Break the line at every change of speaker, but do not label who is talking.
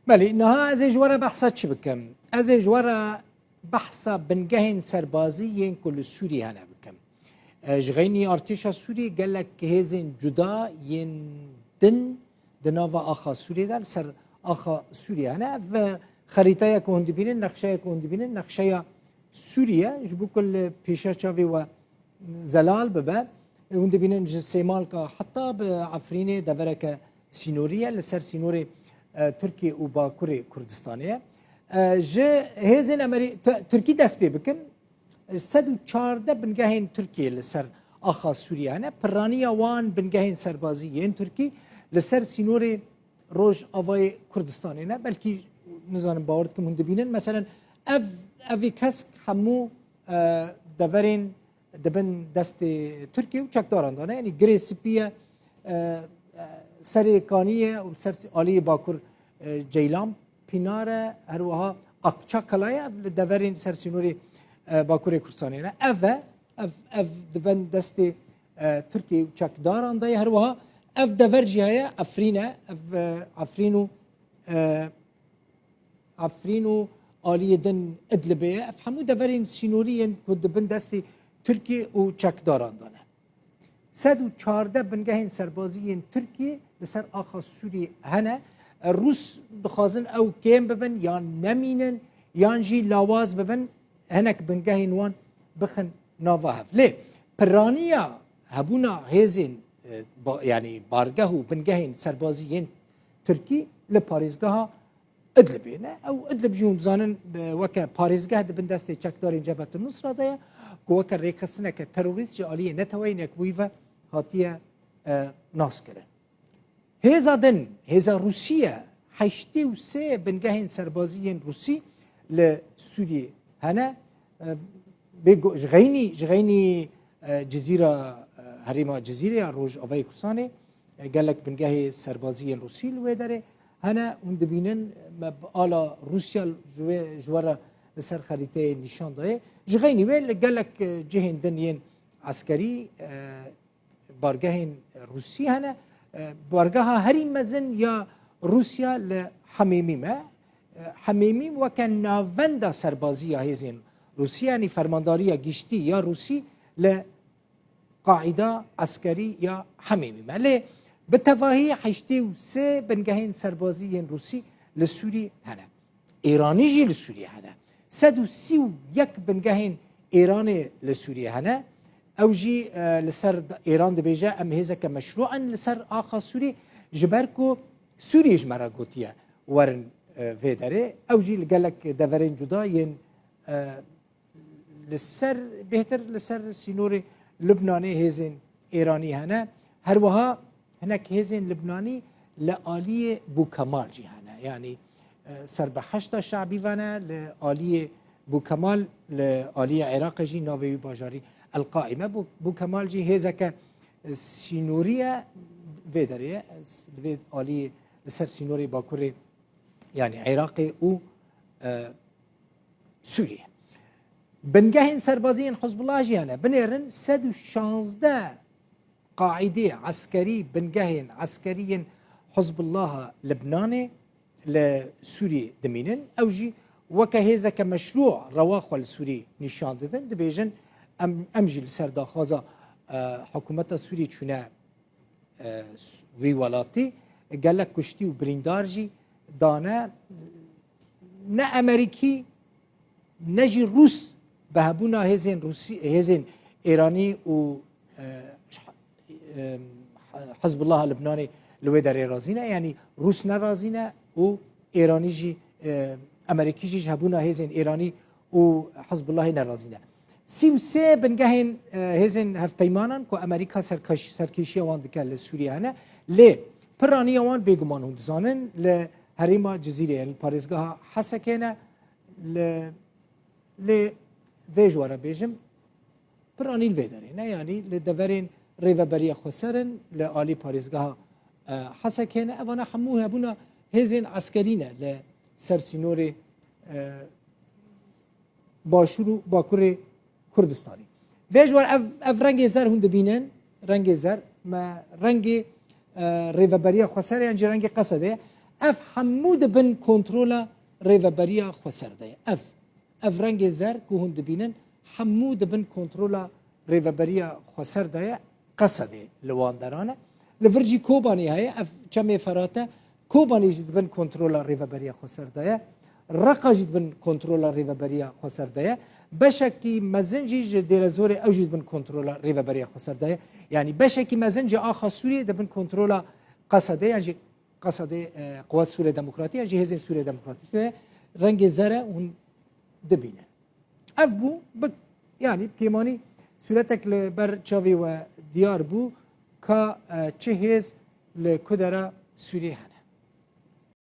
بله نها از جواره بحثا چی بکم از جواره بحثا بنگهن سربازی ین کل سوری هنه بکم جغینی ارتشا سوری گلک هزین جدا ین دن دناوا آخا سوری در سر آخا سوری هنه و خریطه که هندی بینن نقشه که هندی بینن نقشه سوریه جبو کل پیشا چاوی و زلال ببه هندی بینن سیمال که حتی به عفرینه دبره که سینوریه لسر سینوری ترکیه و باکور کردستانیه جه هزین ترکی دست پی بکن 114 بنگهین ترکیه لسر آخا سوریه نه پرانیا وان بنگهین سربازی این ترکی لسر سینوری روج آوای کردستانی نه بلکی نزانم باورد که من دبینن مثلا اوی کس همو دورین دبن دست ترکیه و چکداران دانه یعنی گری سپیه سری کانیه و سر آلی باکور جیلام پیناره هر وها اقچا کلایه دورین سر سینوری باکور کردستانی نه اف دبن دست ترکیه و چکداران دای هر وها اف دور جهه افرینه افرینو آلی دن ادلبیه اف همو دورین سینوری کد دبن دست ترکیه و چکداران دانه 114 بنگهین سربازی ترکیه لسر آخا سوری هنه روس بخوازن او کم ببن یا نمینن یا جی لاواز ببن هنک بنگهین وان بخن نواهف لی پرانیا هبونا هزین یعنی بارگه و بنگهین سربازی ترکی لپاریزگاه ادلبینه او ادلب جون زانن وکه پاریزگاه دبن دست چکدارین جبهت النصره دایا وکه ریخستنه که تروریست جالیه نتوین اکویوه هاتیه ناس کرن هزا دن هزا روسیه 83 بنگهین سربازی روسی لسوریه هنه بگو جغینی جزیره هریما جزیره روج آوای کردستانی گلک بنگه سربازی روسی لوی داره هنه اون دبینن آلا روسیا جواره لسر خریطه نشان داره جغینی ویل گلک جهن دنین عسکری بارگاه روسی هنه بارگاه هری مزن یا روسیا لحمیمی ما حمیمی وکن ناوندا سربازی هزین روسی یعنی فرمانداری گشتی یا روسی لقاعده عسکری یا حمیمی ما لی بتواهی 83 بنگهین سربازی روسی لسوری هنه ایرانی جی لسوری هنه 131 بنگهین ایران لسوری هنه او جی لسر ایران دبیجه ام هزه که مشروعا لسر آخا سوری جبرکو سوری جمرا گوتیه ورن ویداره او جی لگلک دورین جدا ین لسر بهتر لسر سینور لبنانی هزین ایرانی هنه هر وها هناك هزين لبناني لآلية بوكمال جي هنا يعني سر بحشتا شعبي فانا لآلية بوكمال لآلية عراق جي ناوي باجاري القائمة بوكمال جي هزك سينورية فيدرية فيد آلية لسر سينوري باكوري يعني عراقي و سوريا بنجهن سربازين حزب الله جي هنا بنيرن 116 قاعدة عسكري بنجهن عسكريا حزب الله لبناني لسوريا دمينن أوجي وكهذا كمشروع رواخ السوري نشان دادن دبيجن أمجي لسر داخازا حكومة سوريا شنا وي ولاتي قال لك كشتي وبريندارجي دانا نا أمريكي نجي روس بهبونا هزين روسي هزين إيراني و حزب الله اللبناني لويداري رازينا يعني روس نرازينا و ايراني جي امريكي جي هبونا هزين ايراني و حزب الله نرازينا سي بنجهن هزين هف بيمانن كو امريكا سركشيه وان دكال سوريا هنا لي برانيا وان بيغمان هون زانن لهريما جزيره الباريزغا حسكينا ل فيجوارا بيجم براني الفيداري يعني لدفرين ریوبری خسرن لآلی پاریزگاه حسکن اوانا حموه هبونا هزین عسکرینه لسرسینور باشورو باکور کردستانی ویجوار اف رنگ زر هند بینن رنگ زر ما رنگ ریوبری خسر یعنی رنگ قصده اف همو دبن کنترولا ریوبریا خسرده اف رنگ زر که هون دبینن همو دبن کنترولا ریوبریا خسرده قصده لواندرانه لورجی کوبانی های اف چمه فراته کوبانی جد بن کنترولا ریوبریا خسرده رقا جد بن کنترولا ریوبریا خسرده بشکی مزنجی جدیر زور او جد بن کنترولا ریوبریا خسرده یعنی بشکی مزنج آخا سوریه دبن کنترولا قصده یعنی قصده قوات سوریه دموکراتی یعنی هزین سوریه دموکراتی رنگ زره اون دبینه اف بو yani kêmanî sûretek li ber çavê we diyar bû ka çi hêz li ku dera Sûriyê hene.